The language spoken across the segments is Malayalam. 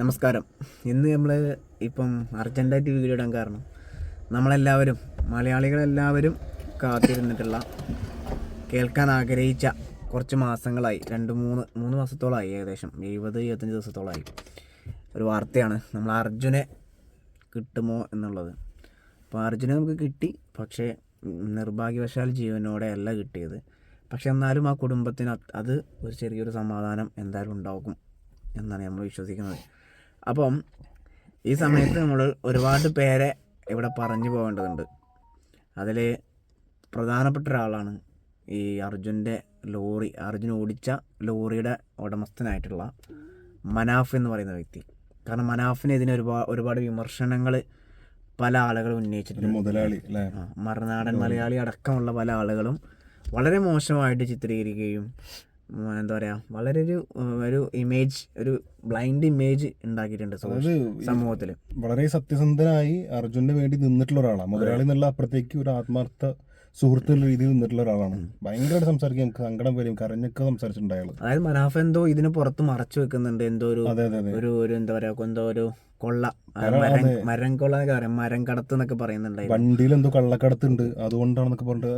നമസ്കാരം. ഇന്ന് നമ്മൾ ഇപ്പം അർജൻറ്റായിട്ട് വീഡിയോ ഇടാൻ കാരണം നമ്മളെല്ലാവരും മലയാളികളെല്ലാവരും കാത്തിരുന്നിട്ടുള്ള കേൾക്കാൻ ആഗ്രഹിച്ച കുറച്ച് മാസങ്ങളായി, മൂന്ന് മാസത്തോളമായി, ഏകദേശം 20-25 ദിവസത്തോളമായി ഒരു വാർത്തയാണ് നമ്മൾ അർജുനെ കിട്ടുമോ എന്നുള്ളത്. അപ്പോൾ അർജുനെ നമുക്ക് കിട്ടി, പക്ഷേ നിർഭാഗ്യവശാൽ ജീവനോടെ അല്ല കിട്ടിയത്. പക്ഷെ എന്നാലും ആ കുടുംബത്തിന് അത് ഒരു ചെറിയൊരു സമാധാനം എന്തായാലും ഉണ്ടാകും എന്നാണ് നമ്മൾ വിശ്വസിക്കുന്നത്. അപ്പം ഈ സമയത്ത് നമ്മൾ ഒരുപാട് പേരെ ഇവിടെ പറഞ്ഞു പോകേണ്ടതുണ്ട്. അതിൽ പ്രധാനപ്പെട്ട ഒരാളാണ് ഈ അർജുൻ ഓടിച്ച ലോറിയുടെ ഉടമസ്ഥനായിട്ടുള്ള മനാഫ് എന്ന് പറയുന്ന വ്യക്തി. കാരണം മനാഫിനെതിരെ ഒരുപാട് വിമർശനങ്ങൾ പല ആളുകളും ഉന്നയിച്ചിട്ടുണ്ട്. മറുനാടൻ മലയാളി അടക്കമുള്ള പല ആളുകളും വളരെ മോശമായിട്ട് ചിത്രീകരിക്കുകയും എന്താ പറയുക, വളരെ ഒരു ഇമേജ്, ഒരു ബ്ലൈൻഡ് ഇമേജ് ഉണ്ടാക്കിയിട്ടുണ്ട് സമൂഹത്തിൽ. വളരെ സത്യസന്ധനായി അർജുനന് വേണ്ടി നിന്നിട്ടുള്ള ഒരാളാണ്. മുതലാളി എന്നുള്ള അപ്പുറത്തേക്ക് ഒരു ആത്മാർത്ഥ സുഹൃത്തുള്ള രീതിയിൽ നിന്നിട്ടുള്ള ഒരാളാണ്. ഭയങ്കരമായിട്ട് സംസാരിക്കാൻ സങ്കടം വരും, കരഞ്ഞൊക്കെ സംസാരിച്ചിട്ടുണ്ടായാലും. അതായത് മനാഫ് എന്തോ ഇതിന് പുറത്ത് മറച്ചു വെക്കുന്നുണ്ട്, എന്തോ ഒരു എന്താ പറയാ, എന്തോ ഒരു കൊള്ള, മരം കൊള്ള എന്നൊക്കെ പറയാം, മരം കടത്ത് എന്നൊക്കെ പറയുന്നുണ്ട്. വണ്ടിയിൽ എന്തോ കള്ളക്കടത്തുണ്ട്, അതുകൊണ്ടാണെന്നൊക്കെ പറഞ്ഞിട്ട്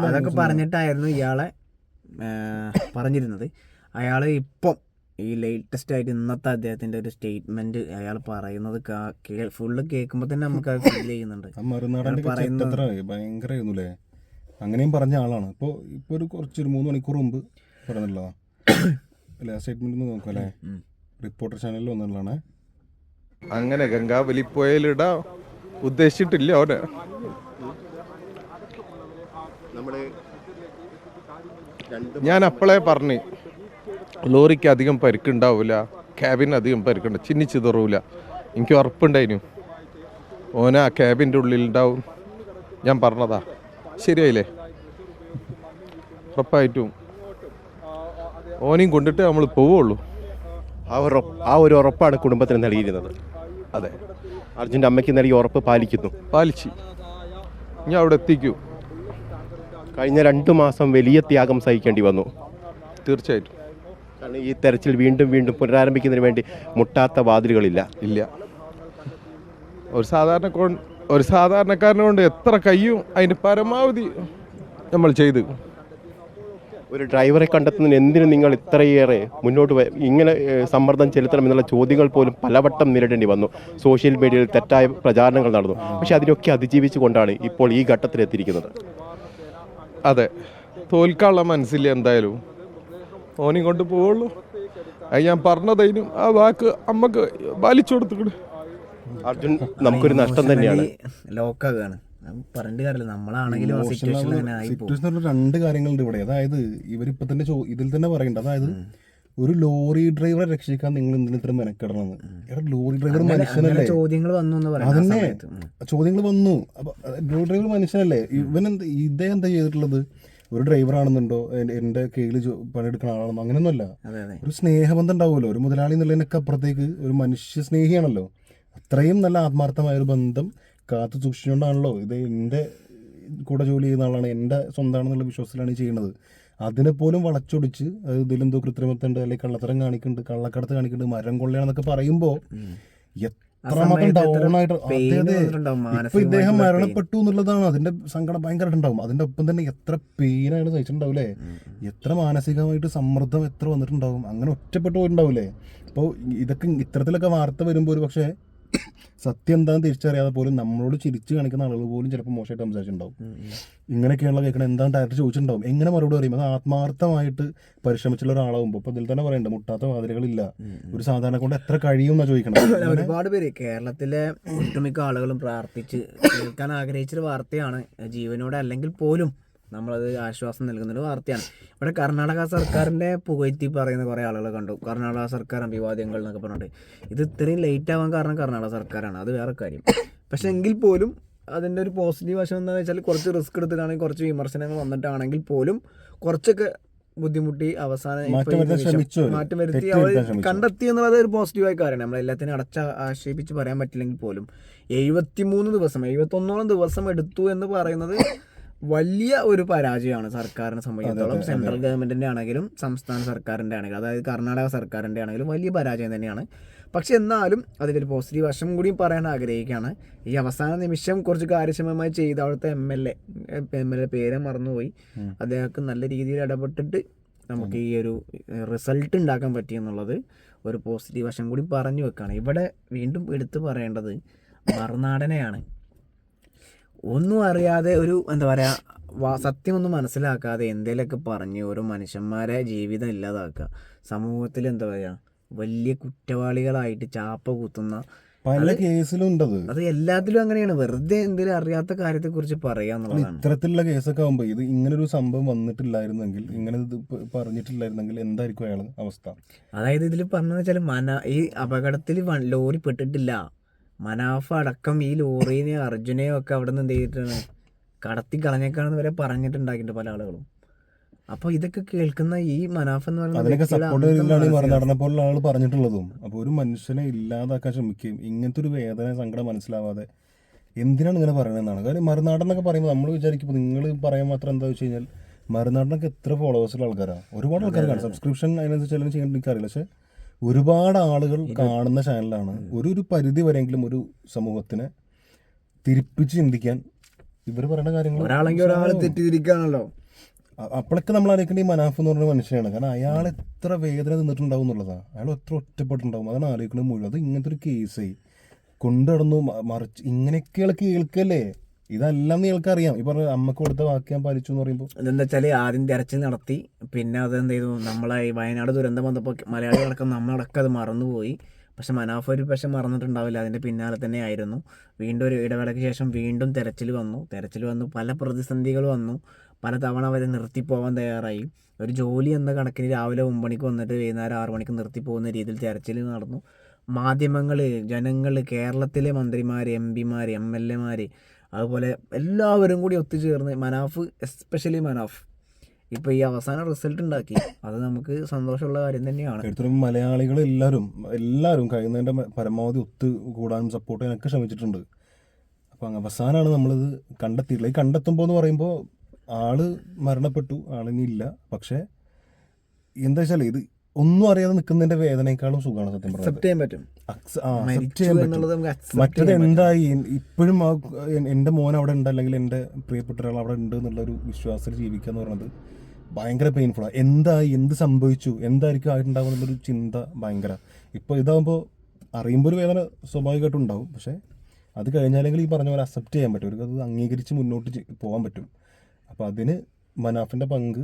അതൊക്കെ പറഞ്ഞിട്ടായിരുന്നു ഇയാളെ പറഞ്ഞിരുന്നത്. അയാൾ ഇപ്പം ഈ ലേറ്റസ്റ്റ് ആയിട്ട് ഇന്നത്തെ അദ്ദേഹത്തിന്റെ ഒരു സ്റ്റേറ്റ്മെന്റ് അയാൾ പറയുന്നത് ഫുള്ള് കേൾക്കുമ്പോൾ തന്നെ നമുക്ക് അത് ഫീൽ ചെയ്യുന്നുണ്ട്. ഭയങ്കരല്ലേ, അങ്ങനെയും പറഞ്ഞ ആളാണ്. ഇപ്പൊ ഒരു 3 മണിക്കൂർ മുമ്പ് പറഞ്ഞിട്ടുള്ളതാ സ്റ്റേറ്റ്മെന്റ് നോക്കാം അല്ലേ, റിപ്പോർട്ടർ ചാനലിൽ വന്നിട്ടുള്ളതാണ്. അങ്ങനെ ഗംഗാവലിപ്പുഴയിലിടാൻ ഉദ്ദേശിച്ചിട്ടില്ല അവന്. ഞാൻ അപ്പോഴേ പറഞ്ഞു ലോറിക്ക് അധികം പരിക്കുണ്ടാവില്ല, ക്യാബിന് അധികം പരിക്കുണ്ട്, ചിന്നിച്ചിതറൂല. എനിക്ക് ഉറപ്പുണ്ടായിരുന്നു ഓന ആ ക്യാബിൻ്റെ ഉള്ളിലുണ്ടാവും. ഞാൻ പറഞ്ഞതാ, ശരിയായില്ലേ? ഉറപ്പായിട്ടും ഓനെയും കൊണ്ടിട്ട് നമ്മൾ പോവുള്ളൂ. ആ ഒരു ഉറപ്പാണ് കുടുംബത്തിന് നൽകിയിരുന്നത്. അതെ, അർജുൻ്റെ അമ്മയ്ക്ക് നൽകിയ ഉറപ്പ് പാലിച്ച് ഞാൻ അവിടെ എത്തിക്കൂ. കഴിഞ്ഞ 2 മാസം വലിയ ത്യാഗം സഹിക്കേണ്ടി വന്നു. തീർച്ചയായിട്ടും. കാരണം ഈ തെരച്ചിൽ വീണ്ടും പുനരാരംഭിക്കുന്നതിന് വേണ്ടി മുട്ടാത്ത വാതിലുകളില്ല. ഒരു സാധാരണക്കാരനെ കൊണ്ട് എത്ര കഴിയും അതിന് പരമാവധി നമ്മൾ ചെയ്ത്. ഒരു ഡ്രൈവറെ കണ്ടെത്തുന്നതിന് എന്തിനു നിങ്ങൾ ഇത്രയേറെ മുന്നോട്ട് ഇങ്ങനെ സമ്മർദ്ദം ചെലുത്തണമെന്നുള്ള ചോദ്യങ്ങൾ പോലും പലവട്ടം നേരിടേണ്ടി വന്നു. സോഷ്യൽ മീഡിയയിൽ തെറ്റായ പ്രചാരണങ്ങൾ നടന്നു. പക്ഷെ അതിനൊക്കെ അതിജീവിച്ചുകൊണ്ടാണ് ഇപ്പോൾ ഈ ഘട്ടത്തിലെത്തിയിരിക്കുന്നത്. അതെ, തോൽക്കാനുള്ള മനസ്സില്ല എന്തായാലും. ഓനെയും കൊണ്ട് പോവുള്ളൂ. അത് ഞാൻ പറഞ്ഞതതിനും ആ വാക്ക് അമ്മക്ക് പാലിച്ചു കൊടുത്തിട്ട്. അർജുൻ നമുക്കൊരു നഷ്ടം തന്നെയാണ്. ലോക്കാണ് പറഞ്ഞിട്ട് കാര്യമില്ല. നമ്മളാണെങ്കിലും സിറ്റുവേഷൻ 2 കാര്യങ്ങളുണ്ട് ഇവിടെ. അതായത് ഇവരിപ്പോ തന്നെ ഇതിൽ തന്നെ പറയണ്ട, അതായത് ഒരു ലോറി ഡ്രൈവറെ രക്ഷിക്കാൻ നിങ്ങൾ എന്തിനു ഇത്ര മെനക്കെടണമെന്ന്. ലോറി ഡ്രൈവർ മനുഷ്യനല്ലേ? ചോദ്യങ്ങൾ അതന്നെ ചോദ്യങ്ങൾ വന്നു. അപ്പൊ ലോറി ഡ്രൈവർ മനുഷ്യനല്ലേ? ഇദ്ദേഹം എന്താ ചെയ്തിട്ടുള്ളത്? ഒരു ഡ്രൈവർ ആണെന്നുണ്ടോ, എന്റെ കയ്യിൽ പണിയെടുക്കുന്ന ആളാണെന്നോ, അങ്ങനെയൊന്നുമല്ല. ഒരു സ്നേഹബന്ധം ഉണ്ടാവുമല്ലോ. ഒരു മുതലാളി എന്നുള്ളതിനൊക്കെ അപ്പുറത്തേക്ക് ഒരു മനുഷ്യ സ്നേഹിയാണല്ലോ. അത്രയും നല്ല ആത്മാർത്ഥമായ ഒരു ബന്ധം കാത്തു സൂക്ഷിച്ചുകൊണ്ടാണല്ലോ ഇത് എൻ്റെ കൂടെ ജോലി ചെയ്യുന്ന ആളാണ്, എൻ്റെ സ്വന്തമാണെന്നുള്ള വിശ്വാസത്തിലാണ് ചെയ്യുന്നത്. അതിനെ പോലും വളച്ചൊടിച്ച് അത് ഇതിലെന്തോ കൃത്രിമത്തുണ്ട്, അല്ലെങ്കിൽ കള്ളത്തരം കാണിക്കുന്നുണ്ട്, കള്ളക്കടത്ത് കാണിക്കുന്നുണ്ട്, മരം കൊള്ളയാണെന്നൊക്കെ പറയുമ്പോൾ എത്രമാത്രം ഡൗൺ ആയിട്ട്. ഇപ്പൊ ഇദ്ദേഹം മരണപ്പെട്ടു എന്നുള്ളതാണ് അതിന്റെ സങ്കടം ഭയങ്കരമായിട്ട് ഉണ്ടാവും. അതിന്റെ ഒപ്പം തന്നെ എത്ര പെയിനാണ് സഹിച്ചിട്ടുണ്ടാവും അല്ലേ, എത്ര മാനസികമായിട്ട് സമ്മർദ്ദം എത്ര വന്നിട്ടുണ്ടാവും, അങ്ങനെ ഒറ്റപ്പെട്ടു പോയിട്ടുണ്ടാവില്ലേ. അപ്പോൾ ഇതൊക്കെ ഇത്തരത്തിലൊക്കെ വാർത്ത വരുമ്പോൾ ഒരു പക്ഷേ സത്യം എന്താണെന്ന് തിരിച്ചറിയാതെ പോലും നമ്മളോട് ചിരിച്ചു കാണിക്കുന്ന ആളുകൾ പോലും ചിലപ്പോൾ മോശമായിട്ട് സംസാരിച്ചിട്ടുണ്ടാവും. ഇങ്ങനെയൊക്കെയുള്ള കേൾക്കണം, എന്താണ് ഡയറക്റ്റ് ചോദിച്ചിട്ടുണ്ടാവും, എങ്ങനെ മറുപടി പറയും? അത് ആത്മാർത്ഥമായിട്ട് പരിശ്രമിച്ചുള്ള ഒരാളാകുമ്പോൾ ഇപ്പൊ ഇതിൽ തന്നെ പറയണ്ട, മുട്ടാത്ത വാതിലുകളില്ല. ഒരു സാധാരണ കൊണ്ട് എത്ര കഴിയും എന്നാ ചോദിക്കണം. ഒരുപാട് പേര് കേരളത്തിലെ ഒട്ടുമിക്ക ആളുകളും പ്രാർത്ഥിച്ച് കേൾക്കാൻ ആഗ്രഹിച്ചൊരു വാർത്തയാണ്. ജീവനോടെ അല്ലെങ്കിൽ പോലും നമ്മളത് ആശ്വാസം നൽകുന്നൊരു വാർത്തയാണ്. ഇവിടെ കർണാടക സർക്കാരിൻ്റെ പുകഴ്ത്തി പറയുന്ന കുറേ ആളുകൾ കണ്ടു. കർണാടക സർക്കാർ അഭിവാദ്യങ്ങൾ എന്നൊക്കെ പറഞ്ഞിട്ട്. ഇത് ഇത്രയും ലേറ്റ് ആവാൻ കാരണം കർണാടക സർക്കാരാണ്, അത് വേറെ കാര്യം. പക്ഷെ എങ്കിൽ പോലും അതിൻ്റെ ഒരു പോസിറ്റീവ് വശം എന്താണെന്ന് വെച്ചാൽ കുറച്ച് റിസ്ക് എടുത്തിട്ടാണെങ്കിൽ, കുറച്ച് വിമർശനങ്ങൾ വന്നിട്ടാണെങ്കിൽ പോലും കുറച്ചൊക്കെ ബുദ്ധിമുട്ടി അവസാനം മാറ്റം വരുത്തി അവർ കണ്ടെത്തി എന്നുള്ളത് ഒരു പോസിറ്റീവായ കാര്യമാണ്. നമ്മളെല്ലാത്തിനും ആക്ഷേപിച്ച് പറയാൻ പറ്റില്ലെങ്കിൽ പോലും 71 ദിവസം എടുത്തു എന്ന് പറയുന്നത് വലിയ ഒരു പരാജയമാണ് സർക്കാരിനെ സംബന്ധിച്ചിടത്തോളം. സെൻട്രൽ ഗവൺമെന്റിന്റെ ആണെങ്കിലും സംസ്ഥാന സർക്കാരിന്റെ ആണെങ്കിലും, അതായത് കർണാടക സർക്കാരിന്റെ ആണെങ്കിലും വലിയ പരാജയം തന്നെയാണ്. പക്ഷെ എന്നാലും അതിലൊരു പോസിറ്റീവ് വശം കൂടി പറയാൻ ആഗ്രഹിക്കുകയാണ്. ഈ അവസാന നിമിഷം കുറച്ച് കാര്യക്ഷമമായി ചെയ്ത അവിടുത്തെ MLA പേരെ മറന്നുപോയി, അദ്ദേഹം നല്ല രീതിയിൽ ഇടപെട്ടിട്ട് നമുക്ക് ഈ ഒരു റിസൾട്ട് ഉണ്ടാക്കാൻ പറ്റിയെന്നുള്ളത് ഒരു പോസിറ്റീവ് വശം കൂടി പറഞ്ഞു വെക്കുകയാണ്. ഇവിടെ വീണ്ടും എടുത്തു പറയേണ്ടത് മറുനാടനെയാണ്. ഒന്നും അറിയാതെ ഒരു എന്താ പറയുക, സത്യമൊന്നും മനസ്സിലാക്കാതെ എന്തെങ്കിലുമൊക്കെ പറഞ്ഞ് ഓരോ മനുഷ്യന്മാരെ ജീവിതം ഇല്ലാതാക്കുക, സമൂഹത്തിൽ എന്താ പറയുക വലിയ കുറ്റവാളികളായിട്ട് ചാപ്പ കുത്തുന്ന പല കേസിലും ഉണ്ടത്. അത് എല്ലാത്തിലും അങ്ങനെയാണ്. വെറുതെ എന്തെങ്കിലും അറിയാത്ത കാര്യത്തെക്കുറിച്ച് പറയാന്നുള്ളതാണ്. ഇത്തരത്തിലുള്ള കേസൊക്കെ ആകുമ്പോൾ ഇത് ഇങ്ങനൊരു സംഭവം വന്നിട്ടില്ലായിരുന്നെങ്കിൽ, ഇങ്ങനെ ഇത് പറഞ്ഞിട്ടില്ലായിരുന്നെങ്കിൽ എന്തായിരിക്കും അയാൾ അവസ്ഥ? അതായത് ഇതിൽ പറഞ്ഞതെന്ന് വെച്ചാൽ ഈ അപകടത്തിൽ ലോറി പെട്ടിട്ടില്ല, മനാഫ് അടക്കം ഈ ലോറീനെയോ അർജുനെയോ ഒക്കെ അവിടെ നിന്ന് എന്ത് ചെയ്തിട്ടാണ് കടത്തി കളഞ്ഞേക്കാണെന്ന് വരെ പറഞ്ഞിട്ടുണ്ടാക്കിയിട്ടുണ്ട് പല ആളുകളും. അപ്പോൾ ഇതൊക്കെ കേൾക്കുന്ന ഈ മനാഫ് എന്ന് അതിനൊക്കെ സപ്പോർട്ട് ചെയ്തിട്ടാണ് പറയുന്നത് മറുനാടനെ പോലുള്ള ആൾ പറഞ്ഞിട്ടുള്ളതും. അപ്പോൾ ഒരു മനുഷ്യനെ ഇല്ലാതാക്കാൻ ശ്രമിക്കുകയും ഇങ്ങനത്തെ ഒരു വേദന സങ്കടം മനസ്സിലാവാതെ എന്തിനാണ് ഇങ്ങനെ പറയണതെന്നാണ്. കാര്യം മറുനാടൻ എന്നൊക്കെ പറയുമ്പോൾ നമ്മൾ വിചാരിക്കുമ്പോൾ നിങ്ങൾ പറയാൻ മാത്രം എന്താ വെച്ച് കഴിഞ്ഞാൽ മറുനാടനൊക്കെ എത്ര ഫോളോവേഴ്സുള്ള ആൾക്കാരാണ്, ഒരുപാട് ആൾക്കാർ കാണും. സബ്സ്ക്രിപ്ഷൻ അതിനനുസരിച്ച് എല്ലാം ചെയ്യാൻ എനിക്കറിയില്ല, പക്ഷെ ഒരുപാട് ആളുകൾ കാണുന്ന ചാനലാണ്. ഒരു പരിധി വരെയെങ്കിലും ഒരു സമൂഹത്തിനെ തിരിപ്പിച്ച് ചിന്തിക്കാൻ ഇവർ പറയുന്ന കാര്യങ്ങൾ ഒരാളെങ്കിൽ ഒരാൾ തെറ്റിദ്ധരിക്കുകയാണല്ലോ. അപ്പോഴൊക്കെ നമ്മൾ ആലോചിക്കേണ്ട ഈ മനാഫ് എന്ന് പറഞ്ഞ മനുഷ്യനാണ്. കാരണം അയാൾ എത്ര വേദന തിന്നിട്ടുണ്ടാവും എന്നുള്ളതാണ്, അയാൾ എത്ര ഒറ്റപ്പെട്ടുണ്ടാവും, അതാണ് ആലോചിക്കുന്നത് മുഴുവൻ. അത് ഇങ്ങനത്തെ ഒരു കേസ് കൊണ്ടുനടന്നു മറിച്ച് ഇങ്ങനെയൊക്കെ കേൾക്കല്ലേ, ഇതെല്ലാം നീൾക്കറിയാം. ഈ പറഞ്ഞ അമ്മക്ക് കൊടുത്ത വാക്ക് ഞാൻ പാലിച്ചു എന്ന് പറയുമ്പോൾ എന്താ വെച്ചാൽ ആദ്യം തെരച്ചിൽ നടത്തി, പിന്നെ അതെന്ത് ചെയ്തു, നമ്മളെ ഈ വയനാട് ദുരന്തം വന്നപ്പോൾ മലയാളികളടക്കം നമ്മളടക്കം അത് മറന്നുപോയി. പക്ഷെ മനാഫ് ഒരു പക്ഷെ മറന്നിട്ടുണ്ടാവില്ല, അതിൻ്റെ പിന്നാലെ തന്നെ ആയിരുന്നു. വീണ്ടും ഒരു ഇടവേളയ്ക്ക് ശേഷം വീണ്ടും തെരച്ചിൽ വന്നു, പല പ്രതിസന്ധികൾ വന്നു, പല തവണ അവരെ നിർത്തിപ്പോകാൻ തയ്യാറായി. ഒരു ജോലി എന്ന കണക്കിന് രാവിലെ 9 മണിക്ക് വന്നിട്ട് വൈകുന്നേരം 6 മണിക്ക് നിർത്തിപ്പോകുന്ന രീതിയിൽ തെരച്ചിൽ നടന്നു. മാധ്യമങ്ങൾ, ജനങ്ങൾ, കേരളത്തിലെ മന്ത്രിമാർ, MP-മാർ, MLA-മാർ, അതുപോലെ എല്ലാവരും കൂടി ഒത്തുചേർന്ന് മനാഫ്, എസ്പെഷ്യലി മനാഫ് ഇപ്പോൾ ഈ അവസാന റിസൾട്ട് ഉണ്ടാക്കി. അത് നമുക്ക് സന്തോഷമുള്ള കാര്യം തന്നെയാണ്. എടുത്തിട്ടും മലയാളികൾ എല്ലാവരും കഴിയുന്നതിൻ്റെ പരമാവധി ഒത്തുകൂടാനും സപ്പോർട്ട് ചെയ്യാനൊക്കെ ശ്രമിച്ചിട്ടുണ്ട്. അപ്പം അവസാനമാണ് നമ്മളിത് കണ്ടെത്തിയിട്ടുള്ളത്. ഈ കണ്ടെത്തുമ്പോൾ എന്ന് പറയുമ്പോൾ ആള് മരണപ്പെട്ടു, ആളിനി ഇല്ല. പക്ഷേ എന്താ വെച്ചാൽ ഇത് ഒന്നും അറിയാതെ നിൽക്കുന്നതിന്റെ വേദനയെക്കാളും സുഖമാണ് സത്യം പറഞ്ഞത്. മറ്റത് എന്തായി ഇപ്പോഴും എൻ്റെ മോൻ അവിടെ ഉണ്ട്, അല്ലെങ്കിൽ എൻ്റെ പ്രിയപ്പെട്ട ഒരാൾ അവിടെ ഉണ്ട് എന്നുള്ളൊരു വിശ്വാസത്തിൽ ജീവിക്കുക എന്ന് പറയുന്നത് ഭയങ്കര പെയിൻഫുള്ളാണ്. എന്തായി, എന്ത് സംഭവിച്ചു, എന്തായിരിക്കും ആയിട്ടുണ്ടാവുക എന്നുള്ളൊരു ചിന്ത ഭയങ്കര. ഇപ്പോൾ ഇതാകുമ്പോൾ അറിയുമ്പോൾ ഒരു വേദന സ്വാഭാവികമായിട്ടും ഉണ്ടാവും. പക്ഷേ അത് കഴിഞ്ഞാലെങ്കിൽ ഈ പറഞ്ഞ പോലെ അക്സെപ്റ്റ് ചെയ്യാൻ പറ്റും, അവർക്ക് അത് അംഗീകരിച്ച് മുന്നോട്ട് പോകാൻ പറ്റും. അപ്പോൾ അതിന് മനാഫിന്റെ പങ്ക്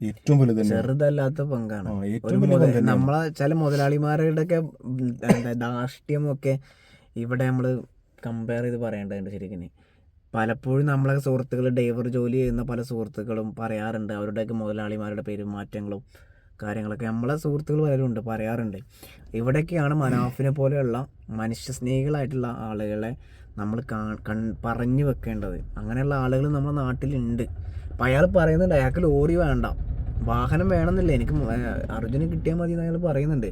ഏറ്റവും വലുത്, ചെറുതല്ലാത്ത പങ്കാണ്. നമ്മളെ ചില മുതലാളിമാരുടെയൊക്കെ ധാർഷ്ട്യമൊക്കെ ഇവിടെ നമ്മൾ കമ്പയർ ചെയ്ത് പറയേണ്ടതുണ്ട്. ശരിക്കും പലപ്പോഴും നമ്മളെ സുഹൃത്തുക്കൾ, ഡ്രൈവർ ജോലി ചെയ്യുന്ന പല സുഹൃത്തുക്കളും പറയാറുണ്ട്, അവരുടെയൊക്കെ മുതലാളിമാരുടെ പെരുമാറ്റങ്ങളും കാര്യങ്ങളൊക്കെ നമ്മളെ സുഹൃത്തുക്കൾ പലരും ഉണ്ട് പറയാറുണ്ട്. ഇവിടെയൊക്കെയാണ് മനാഫിനെ പോലെയുള്ള മനുഷ്യസ്നേഹികളായിട്ടുള്ള ആളുകളെ നമ്മൾ പറഞ്ഞു വെക്കേണ്ടത്. അങ്ങനെയുള്ള ആളുകൾ നമ്മുടെ നാട്ടിലുണ്ട്. അപ്പം അയാൾ പറയുന്നുണ്ട് അയാൾക്ക് ലോറി വേണ്ട, വാഹനം വേണമെന്നില്ല, എനിക്ക് അർജുന് കിട്ടിയാൽ മതി എന്ന് അയാൾ പറയുന്നുണ്ട്.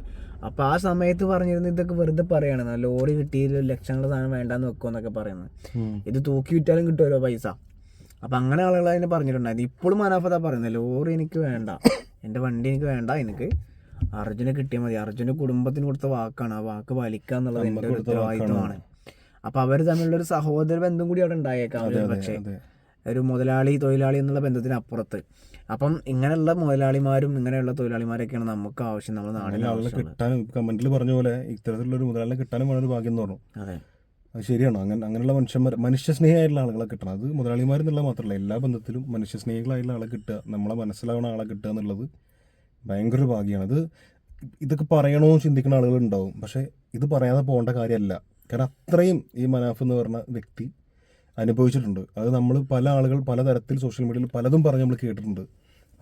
അപ്പോൾ ആ സമയത്ത് പറഞ്ഞിരുന്നു ഇതൊക്കെ വെറുതെ പറയാണ്, ലോറി കിട്ടിയില്ല, ലക്ഷങ്ങളുടെ സാധനം വേണ്ടാന്ന് വെക്കുമെന്നൊക്കെ പറയുന്നത്. ഇത് തൂക്കി വിറ്റാലും കിട്ടുമല്ലോ പൈസ. അപ്പം അങ്ങനെ ആളുകൾ അതിനെ പറഞ്ഞിട്ടുണ്ടായിരുന്നു. ഇപ്പോഴും മനാഫതാ പറയുന്നത് ലോറി എനിക്ക് വേണ്ട, എൻ്റെ വണ്ടി എനിക്ക് വേണ്ട, എനിക്ക് അർജുനെ കിട്ടിയാൽ മതി. അർജുൻ്റെ കുടുംബത്തിന് കൊടുത്ത വാക്കാണ്, ആ വാക്ക് പാലിക്കുക എന്നുള്ളത് എൻ്റെ ഒരു ഉത്തരവാദിത്വമാണ്. അപ്പം അവർ തമ്മിലുള്ളൊരു സഹോദര ബന്ധം കൂടി അവിടെ ഉണ്ടായേക്കാം പക്ഷേ ഒരു മുതലാളി തൊഴിലാളി എന്നുള്ള ബന്ധത്തിനപ്പുറത്ത്. അപ്പം ഇങ്ങനെയുള്ള മുതലാളിമാരും ഇങ്ങനെയുള്ള തൊഴിലാളിമാരൊക്കെയാണ് നമുക്ക് ആവശ്യം, നമ്മുടെ നാടിന് കിട്ടാനും. കമന്റിൽ പറഞ്ഞ പോലെ ഇത്തരത്തിലുള്ള ഒരു മുതലാളിനെ കിട്ടാനും വളരെ ഭാഗ്യം എന്ന് പറഞ്ഞു. അതെ, അത് ശരിയാണ്. അങ്ങനെയുള്ള മനുഷ്യസ്നേഹിയായിട്ടുള്ള ആളുകളെ കിട്ടണം. അത് മുതലാളിമാരെന്നുള്ള മാത്രമല്ല, എല്ലാ ബന്ധത്തിലും മനുഷ്യസ്നേഹികളായിട്ടുള്ള ആളെ കിട്ടുക, നമ്മളെ മനസ്സിലാവുന്ന ആളെ കിട്ടുക എന്നുള്ളത് ഭയങ്കര ഒരു ഭാഗ്യമാണ്. ഇതൊക്കെ പറയണോ ചിന്തിക്കുന്ന ആളുകളുണ്ടാവും, പക്ഷേ ഇത് പറയാതെ പോകേണ്ട കാര്യമല്ല. കാരണം അത്രയും ഈ മനാഫ് എന്ന് പറഞ്ഞ വ്യക്തി അനുഭവിച്ചിട്ടുണ്ട്. അത് നമ്മൾ പല ആളുകൾ പലതരത്തിൽ സോഷ്യൽ മീഡിയയിൽ പലതും പറഞ്ഞ് നമ്മൾ കേട്ടിട്ടുണ്ട്.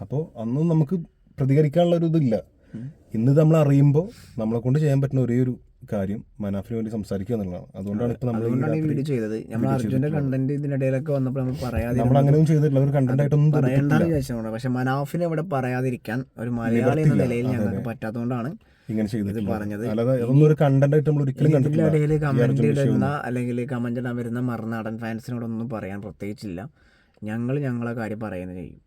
അപ്പോൾ അന്നും നമുക്ക് പ്രതികരിക്കാനുള്ള ഒരു ഇതില്ല. ഇന്ന് നമ്മൾ അറിയുമ്പോൾ നമ്മളെ കൊണ്ട് ചെയ്യാൻ പറ്റുന്ന ഒരേ ഒരു കാര്യം മനാഫിന് വേണ്ടി സംസാരിക്കുക എന്നുള്ളതാണ്. അതുകൊണ്ടാണ് ഇപ്പൊ നമ്മൾ വീഡിയോ ചെയ്തത്. നമ്മൾ അർജുന്റെ കണ്ടന്റ് ഇതിനിടയിലൊക്കെ വന്നപ്പോൾ നമ്മൾ പറയാതെ, നമ്മൾ അങ്ങനെയും ചെയ്തിട്ടില്ല, ഒരു കണ്ടന്റ് ആയിട്ടൊന്നും പറയേണ്ടെന്ന് വിചാരിച്ചതുകൊണ്ട്. പക്ഷെ മനാഫിനെ ഇവിടെ പറയാതിരിക്കാൻ ഒരു മലയാളി എന്ന നിലയിൽ ഞങ്ങൾക്ക് പറ്റാത്തതുകൊണ്ടാണ് ഇങ്ങനെ ചെയ്തത് പറഞ്ഞത്. അല്ലാതെ അതൊന്നും ഒരു കണ്ടന്റ് ആയിട്ട് നമ്മൾ ഒരിക്കലും കണ്ടിട്ടില്ല. ഇടയിൽ കമന്റ് ഇടുന്ന അല്ലെങ്കിൽ കമന്റ് ഇടാൻ വരുന്ന മറുനാടൻ ഫാൻസിനോടൊന്നും പറയാൻ പ്രത്യേകിച്ചില്ല. ഞങ്ങളെ കാര്യം പറയുന്നത് ചെയ്യും.